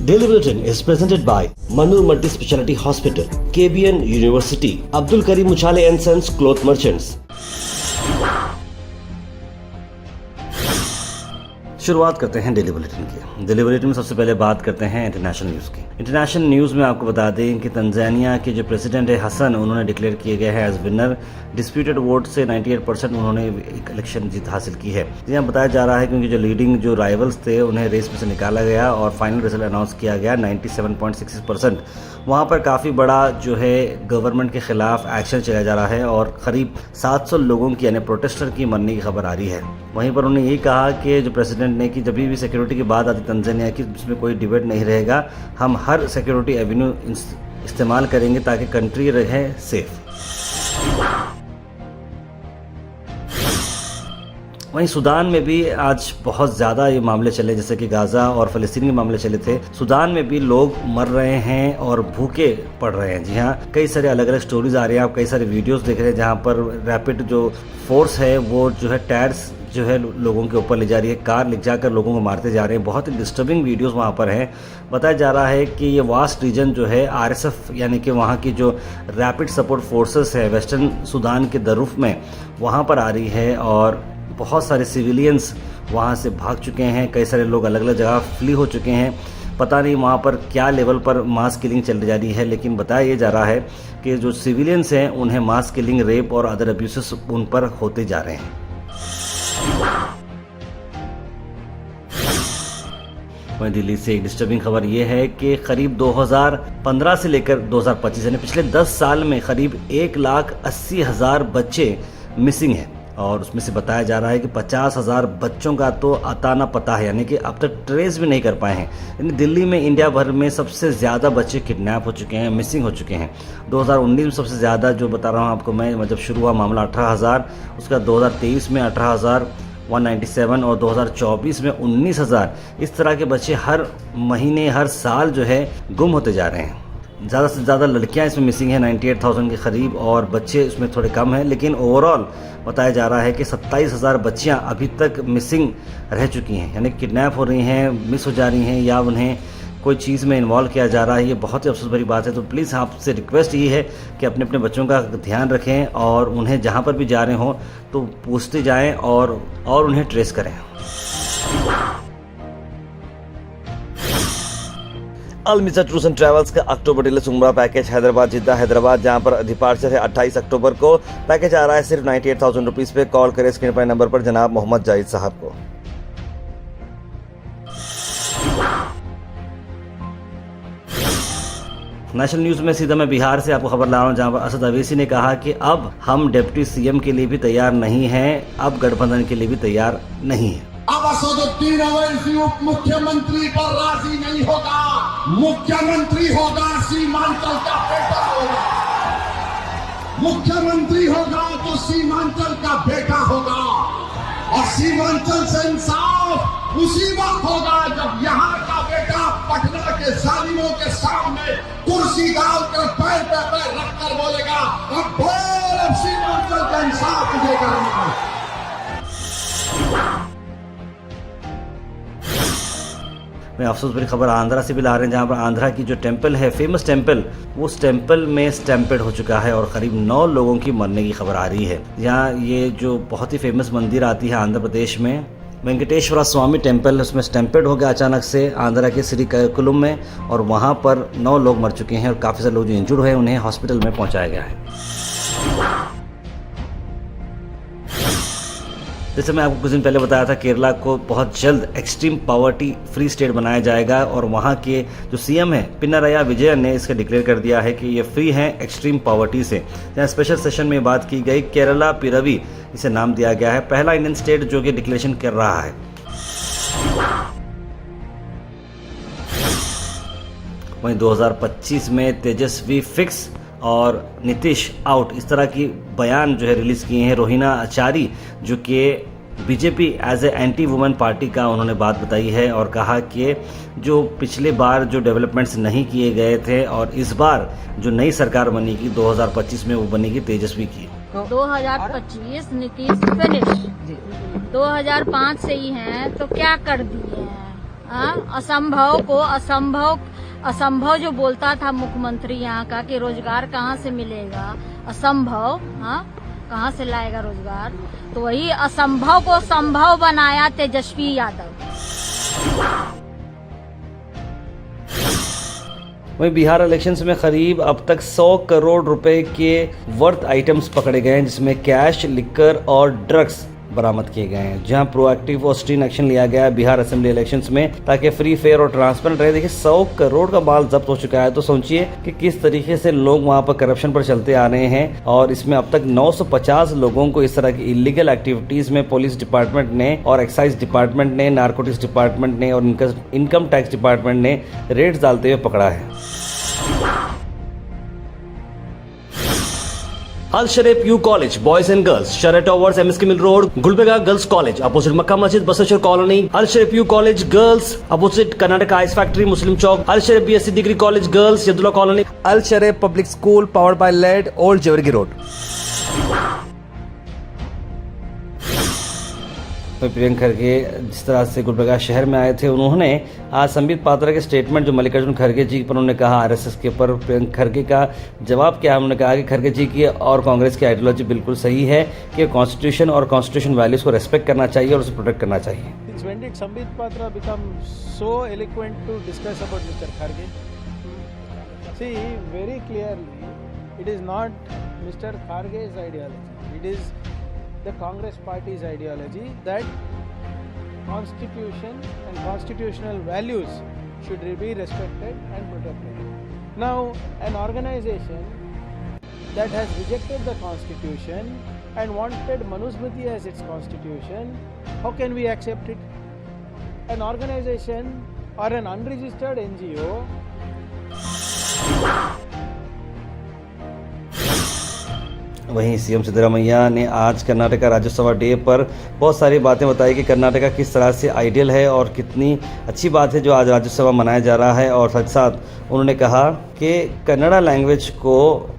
Daily Bulletin is presented by Manur Multi Speciality Hospital, KBN University, Abdul Karim Uchale and Sons Cloth Merchants. शुरुआत करते हैं daily bulletin की। Daily bulletin में सबसे पहले बात करते हैं इंटरनेशनल न्यूज़ की। इंटरनेशनल न्यूज़ में आपको बता दें कि तंजानिया के जो प्रेसिडेंट है हसन, उन्होंने डिक्लेयर किए गए हैं एज विनर। डिस्प्यूटेड वोट से 98% उन्होंने इलेक्शन जीत हासिल की है। यहाँ बताया जा रहा है क्योंकि जो लीडिंग जो राइवल्स थे उन्हें रेस में से निकाला गया और फाइनल रिजल्ट अनाउंस किया गया 97.66%। वहाँ पर काफ़ी बड़ा जो है गवर्नमेंट के खिलाफ एक्शन चलाया जा रहा है और करीब 700 लोगों की यानी प्रोटेस्टर की मरने की खबर आ रही है। वहीं पर उन्होंने यही कहा कि जो प्रेसिडेंट ने कि जब भी सिक्योरिटी की बात आती तंजानिया की, इसमें कोई डिबेट नहीं रहेगा, हम हर सिक्योरिटी एवेन्यू इस्तेमाल करेंगे ताकि कंट्री रहे सेफ। वहीं सूडान में भी आज बहुत ज़्यादा ये मामले चले, जैसे कि गाज़ा और फ़लस्तीन के मामले चले थे। सूडान में भी लोग मर रहे हैं और भूखे पड़ रहे हैं। जी हाँ, कई सारे अलग अलग स्टोरीज आ रही हैं, आप कई सारे वीडियोस देख रहे हैं जहाँ पर रैपिड जो फोर्स है वो जो है टायर्स जो है लोगों के ऊपर ले जा रही है, कार ले जाकर लोगों को मारते जा रहे हैं। बहुत ही डिस्टर्बिंग वीडियोस वहाँ पर हैं। बताया जा रहा है कि ये वास्ट रीजन जो है RSF यानी कि वहाँ की जो रैपिड सपोर्ट फोर्सेस है वेस्टर्न सूडान के दरूफ में वहाँ पर आ रही है और बहुत सारे सिविलियंस वहाँ से भाग चुके हैं। कई सारे लोग अलग अलग जगह फ्ली हो चुके हैं। पता नहीं वहाँ पर क्या लेवल पर मास किलिंग चल जा रही है, लेकिन बताया ये जा रहा है कि जो सिविलियंस हैं उन्हें मास किलिंग, रेप और अदर अब्यूसेस उन पर होते जा रहे हैं। वहीं दिल्ली से एक डिस्टर्बिंग खबर यह है कि करीब 2015 से लेकर 2025 यानी पिछले 10 साल में करीब 1,80,000 बच्चे मिसिंग हैं और उसमें से बताया जा रहा है कि 50,000 बच्चों का तो अता ना पता है, यानी कि अब तक ट्रेस भी नहीं कर पाए हैं। यानी दिल्ली में इंडिया भर में सबसे ज़्यादा बच्चे किडनैप हो चुके हैं, मिसिंग हो चुके हैं। 2019 में सबसे ज़्यादा जो बता रहा हूँ आपको मैं, जब शुरू हुआ मामला 18,000, उसका 2023 में 18,197 और 2024 में 19,000। इस तरह के बच्चे हर महीने हर साल जो है गुम होते जा रहे हैं। ज़्यादा से ज़्यादा लड़कियां इसमें मिसिंग हैं 98,000 के करीब और बच्चे इसमें थोड़े कम हैं, लेकिन ओवरऑल बताया जा रहा है कि 27,000 बच्चियां अभी तक मिसिंग रह चुकी हैं, यानी किडनैप हो रही हैं, मिस हो जा रही हैं या उन्हें कोई चीज़ में इन्वॉल्व किया जा रहा है। ये बहुत ही अफसोस भरी बात है। तो प्लीज़ आपसे रिक्वेस्ट ये है कि अपने अपने बच्चों का ध्यान रखें और उन्हें जहाँ पर भी जा रहे हों तो पूछते जाएँ और उन्हें ट्रेस करें। अल मिर्जा टूर्स एंड ट्रैवल्स का अक्टूबर डिलेक्स उम्रा पैकेज हैदराबाद जिद्दा हैदराबाद, जहां पर डिपार्चर है 28 अक्टूबर को। पैकेज आ रहा है सिर्फ 98,000 रुपीज़ पे। कॉल करें स्क्रीन पर नंबर पर जनाब मोहम्मद जाहिद साहब को। नेशनल न्यूज़ में सीधा मैं बिहार से आपको खबर ला रहा हूँ, जहाँ पर असद अवैसी ने कहा कि अब हम डिप्टी CM के लिए भी तैयार नहीं हैं, अब गठबंधन के लिए भी तैयार नहीं है। अब असदुद्दीन अवैसी उप मुख्यमंत्री पर राजी नहीं होगा। मुख्यमंत्री होगा सीमांचल का बेटा होगा। मुख्यमंत्री होगा तो सीमांचल का बेटा होगा और सीमांचल से इंसाफ उसी वक्त होगा जब यहाँ का बेटा पटना के जालिमों के सामने कुर्सी डालकर पैर पे पैर रखकर बोलेगा, अब बोल, अब सीमांचल का इंसाफ मुझे करना है। मैं अफसोस भरी खबर आंध्रा से भी ला रहे हैं, जहाँ पर आंध्रा की जो टेंपल है, फेमस टेंपल, वो उस टेंपल में स्टैम्पेड हो चुका है और करीब 9 लोगों की मरने की खबर आ रही है। यहाँ ये जो बहुत ही फेमस मंदिर आती है आंध्र प्रदेश में, वेंकटेश्वरा स्वामी टेंपल, उसमें स्टैम्पेड हो गया अचानक से आंध्रा के श्रीकाकुलम में और वहाँ पर 9 लोग मर चुके हैं और काफ़ी सारे लोग जो इंजर्ड हुए हैं उन्हें हॉस्पिटल में पहुँचाया गया है। जैसे मैं आपको कुछ दिन पहले बताया था, केरला को बहुत जल्द एक्सट्रीम पॉवर्टी फ्री स्टेट बनाया जाएगा और वहाँ के जो CM है पिनाराया विजयन ने इसका डिक्लेयर कर दिया है कि ये फ्री हैं एक्सट्रीम पॉवर्टी से। जहाँ स्पेशल सेशन में बात की गई, केरला पिरवी इसे नाम दिया गया है, पहला इंडियन स्टेट जो कि डिक्लेरेशन कर रहा है। वहीं 2025 में तेजस्वी फिक्स और नीतीश आउट, इस तरह की बयान जो है रिलीज़ किए हैं। रोहिना आचारी जो कि BJP as a anti women party का उन्होंने बात बताई है और कहा कि जो पिछले बार जो डेवलपमेंट्स नहीं किए गए थे और इस बार जो नई सरकार बनेगी 2025 में वो बनेगी तेजस्वी की। 2025 नीतीश फिनिश 2005 से ही हैं तो क्या कर दिए हैं, असंभव को असंभव जो बोलता था मुख्यमंत्री यहाँ का कि रोजगार कहाँ से मिलेगा, असंभव, कहाँ से लाएगा रोजगार, तो वही असंभव को संभव बनाया तेजस्वी यादव। वहीं बिहार इलेक्शंस में करीब अब तक 100 करोड़ रुपए के वर्थ आइटम्स पकड़े गए हैं, जिसमें कैश, लिकर और ड्रग्स बरामद किए गए हैं, जहां प्रोएक्टिव और स्ट्रीन एक्शन लिया गया है बिहार असेंबली इलेक्शंस में, ताकि फ्री फेयर और ट्रांसपेरेंट रहे। देखिए 100 करोड़ का माल जब्त हो चुका है, तो सोचिए कि किस तरीके से लोग वहां पर करप्शन पर चलते आ रहे हैं। और इसमें अब तक 950 लोगों को इस तरह की इलीगल एक्टिविटीज में पुलिस डिपार्टमेंट ने और एक्साइज डिपार्टमेंट ने, नारकोटिक्स डिपार्टमेंट ने और इनकम टैक्स डिपार्टमेंट ने रेड्स डालते हुए पकड़ा है। Al Sharif U college boys and girls, शरट towers, MSK mill road, Gulbarga girls college opposite Mecca Masjid, Basaveshwar colony. Al Sharif U college girls opposite Karnataka ice factory, Muslim Chowk. Al Sharif BSc degree college girls, Yadullah colony. Al Sharif public school powered by LED, old Jewargi road. Priyank Kharge जिस तरह से गुलबर्गा शहर में आए थे, उन्होंने आज संबित पात्रा के स्टेटमेंट जो मल्लिकार्जुन खरगे जी पर उन्होंने कहा RSS के ऊपर, प्रियंक खरगे का जवाब क्या है। उन्होंने कहा कि खरगे जी की और कांग्रेस की आइडियोलॉजी बिल्कुल सही है कि कॉन्स्टिट्यूशन और कॉन्स्टिट्यूशन वैल्यूज को रेस्पेक्ट करना चाहिए और उसे प्रोटेक्ट करना चाहिए। When did Sambit Patra become so eloquent to discuss about Mr. Kharge? See, very clearly, it is not Mr. Kharge's ideology. It is the Congress Party's ideology that Constitution and constitutional values should be respected and protected. Now, an organization that has rejected the Constitution and wanted Manusmriti as its Constitution, how can we accept it? An organization or an unregistered NGO वहीं CM Siddaramaiah ने आज कर्नाटका राज्योत्सव day पर बहुत सारी बातें बताई कि कर्नाटका किस तरह से आइडियल है और कितनी अच्छी बात है जो आज राज्योत्सव मनाया जा रहा है। और साथ साथ उन्होंने कहा कि कन्नड़ा लैंग्वेज को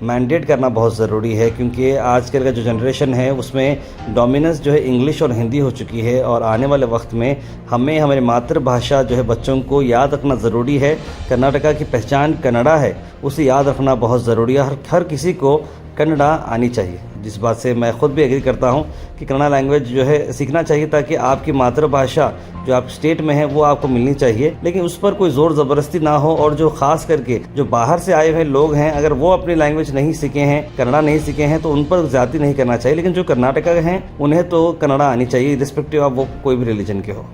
मैंडेट करना बहुत ज़रूरी है, क्योंकि आजकल का जो जनरेशन है उसमें डोमिनेंस जो है इंग्लिश और हिंदी हो चुकी है, और आने वाले वक्त में हमें हमारी मातृभाषा जो है बच्चों को याद रखना ज़रूरी है। कर्नाटका की पहचान कन्नड़ा है, उसे याद रखना बहुत ज़रूरी है। हर किसी को कन्नड़ा आनी चाहिए, जिस बात से मैं खुद भी एग्री करता हूं कि कन्नड़ा लैंग्वेज जो है सीखना चाहिए, ताकि आपकी मातृभाषा जो आप स्टेट में है वो आपको मिलनी चाहिए, लेकिन उस पर कोई ज़ोर ज़बरदस्ती ना हो। और जो खास करके जो बाहर से आए हुए लोग हैं, अगर वो अपनी लैंग्वेज नहीं सीखे हैं, कन्नड़ा नहीं सीखे हैं, तो उन पर ज़्यादती नहीं करना चाहिए। लेकिन जो कर्नाटका के हैं उन्हें तो कन्नड़ा आनी चाहिए, रिस्पेक्टिव ऑफ वो कोई भी रिलीजन के हो।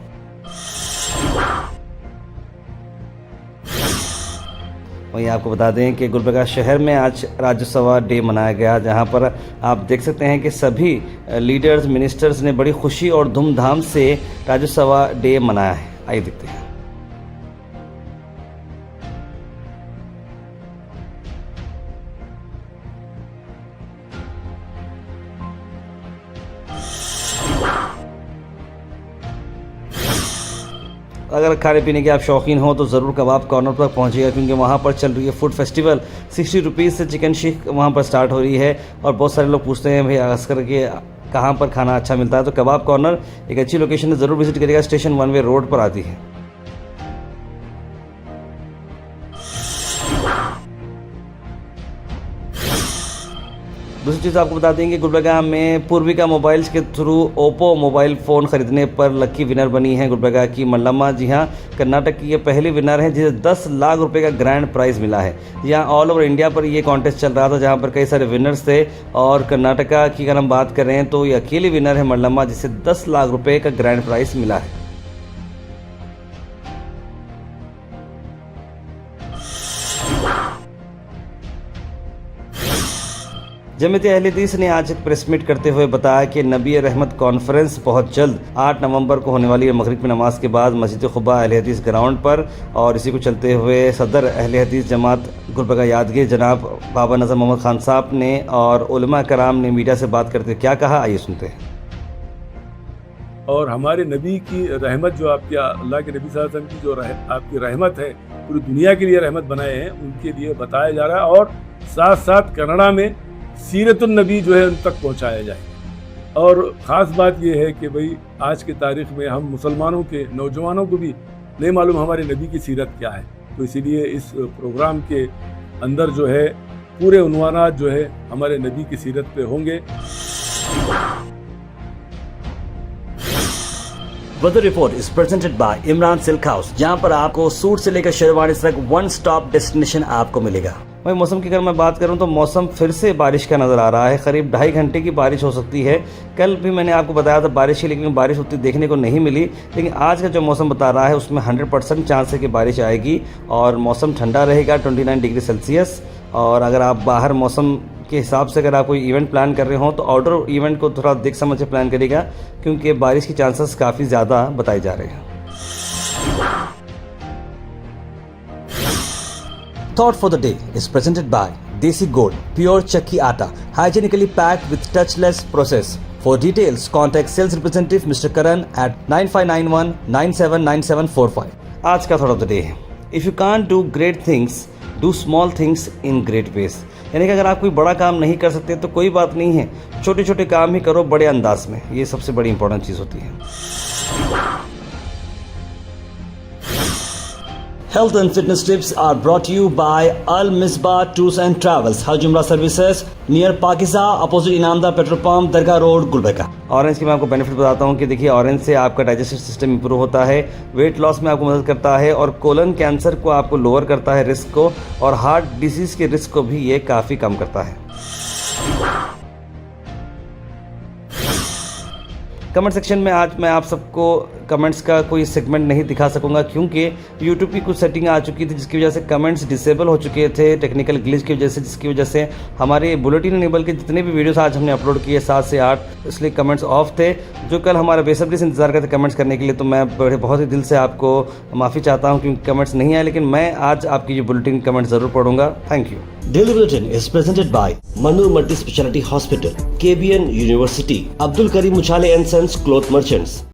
वहीं आपको बता दें कि गुलबर्गा शहर में आज राज्योत्सव डे मनाया गया, जहां पर आप देख सकते हैं कि सभी लीडर्स, मिनिस्टर्स ने बड़ी खुशी और धूमधाम से राज्योत्सव डे मनाया है। आइए देखते हैं। अगर खाने पीने के आप शौकीन हो तो ज़रूर कबाब कॉर्नर पर पहुंचिएगा, क्योंकि वहां पर चल रही है फूड फेस्टिवल। 60 रुपीज़ से चिकन शीख वहां पर स्टार्ट हो रही है, और बहुत सारे लोग पूछते हैं भाई खास करके कहां पर खाना अच्छा मिलता है, तो कबाब कॉर्नर एक अच्छी लोकेशन है, ज़रूर विजिट करिएगा। स्टेशन 1 वे रोड पर आती है। दूसरी चीज़ आपको बता देंगे, गुलबर्गा में पूर्विका मोबाइल्स के थ्रू ओप्पो मोबाइल फ़ोन खरीदने पर लकी विनर बनी है गुलबर्गा की मल्लम्मा। जी हाँ, कर्नाटक की ये पहली विनर है जिसे 10 लाख रुपए का ग्रैंड प्राइज़ मिला है। यहाँ ऑल ओवर इंडिया पर ये कॉन्टेस्ट चल रहा था, जहाँ पर कई सारे विनर्स थे, और कर्नाटका की अगर हम बात करें तो ये अकेली विनर है मल्लम्मा, जिसे 10 लाख रुपये का ग्रैंड प्राइज़ मिला है। जमीयत अहले हदीस ने आज एक प्रेस मीट करते हुए बताया कि नबी रहमत कॉन्फ्रेंस बहुत जल्द 8 नवंबर को होने वाली है, मगरिब की नमाज के बाद मस्जिद खुबा अहले हदीस ग्राउंड पर। और इसी को चलते हुए सदर अहले हदीस जमात गुलबर्गा यादगीर जनाब बाबा नज़र मोहम्मद खान साहब ने और उलमा कराम ने मीडिया से बात करते हुए क्या कहा, आइए सुनते हैं। और हमारे नबी की रहमत जो आपके अल्लाह के नबी सल्लल्लाहु अलैहि वसल्लम की जो आपकी रहमत है, पूरी दुनिया के लिए रहमत बनाए हैं, उनके लिए बताया जा रहा है। और साथ साथ कन्नड़ा में सीरतुन नबी जो है उन तक पहुंचाया जाए। और ख़ास बात यह है कि भाई आज की तारीख़ में हम मुसलमानों के नौजवानों को भी नहीं मालूम हमारे नबी की सीरत क्या है। तो इसीलिए इस प्रोग्राम के अंदर जो है पूरे उन्वानात जो है हमारे नबी की सीरत पे होंगे। Weather report is presented by Imran silk house, जहां पर आपको सूट से लेकर शेरवानी तक वन स्टॉप डेस्टिनेशन आपको मिलेगा। वही मौसम की अगर मैं बात करूं तो मौसम फिर से बारिश का नज़र आ रहा है। करीब 2.5 घंटे की बारिश हो सकती है। कल भी मैंने आपको बताया था बारिश की, लेकिन बारिश उतनी देखने को नहीं मिली। लेकिन आज का जो मौसम बता रहा है उसमें 100% चांस है कि बारिश आएगी और मौसम ठंडा रहेगा 29 डिग्री सेल्सियस। और अगर आप बाहर मौसम के हिसाब से अगर आप कोई इवेंट प्लान कर रहे हो तो आउटडोर इवेंट को थोड़ा देख समझ के प्लान करिएगा, क्योंकि बारिश की चांसेस काफ़ी ज़्यादा बताए जा रहे हैं। Thought for the day is presented by Desi Gold, pure chakki atta, hygienically packed with touchless process. For details, contact sales representative Mr. Karan at 9591979745. आज का thought of the day है, If you can't do great things, do small things in great ways. यानी कि अगर आप कोई बड़ा काम नहीं कर सकते तो कोई बात नहीं है, छोटे छोटे काम ही करो बड़े अंदाज में। ये सबसे बड़ी इंपॉर्टेंट चीज़ होती है। Health and fitness tips are brought to you by Al Misbah Tours and Travels, Hajj Umrah Services, near Pakiza, opposite Inamda Petrol Pump, Dargah Road, Gulbarga। Orange की मैं आपको बेनिफिट बताता हूँ कि देखिए ऑरेंज से आपका डाइजेस्टिव सिस्टम इंप्रूव होता है, वेट लॉस में आपको मदद करता है और कोलन कैंसर को आपको लोअर करता है रिस्क को, और हार्ट डिजीज़ के रिस्क को भी ये काफ़ी कम करता है। कमेंट सेक्शन में आज मैं आप सबको कमेंट्स का कोई सेगमेंट नहीं दिखा सकूंगा, क्योंकि यूट्यूब की कुछ सेटिंग आ चुकी थी जिसकी वजह से कमेंट्स डिसेबल हो चुके थे टेक्निकल ग्लिच की वजह से, जिसकी वजह से हमारे बुलेटिन इनेबल के जितने भी वीडियोस आज हमने अपलोड किए 7 से 8, इसलिए कमेंट्स ऑफ थे। जो कल हमारा बेसब्री से इंतजार करते कमेंट्स करने के लिए, तो मैं बहुत ही दिल से आपको माफ़ी चाहता हूँ क्योंकि कमेंट्स नहीं आए, लेकिन मैं आज आपकी जो बुलेटिन कमेंट ज़रूर पढ़ूंगा। Thank you. Daily Bulletin is presented by Manur Multi Speciality Hospital, KBN University, Abdul Karim Uchale and Sons Cloth Merchants.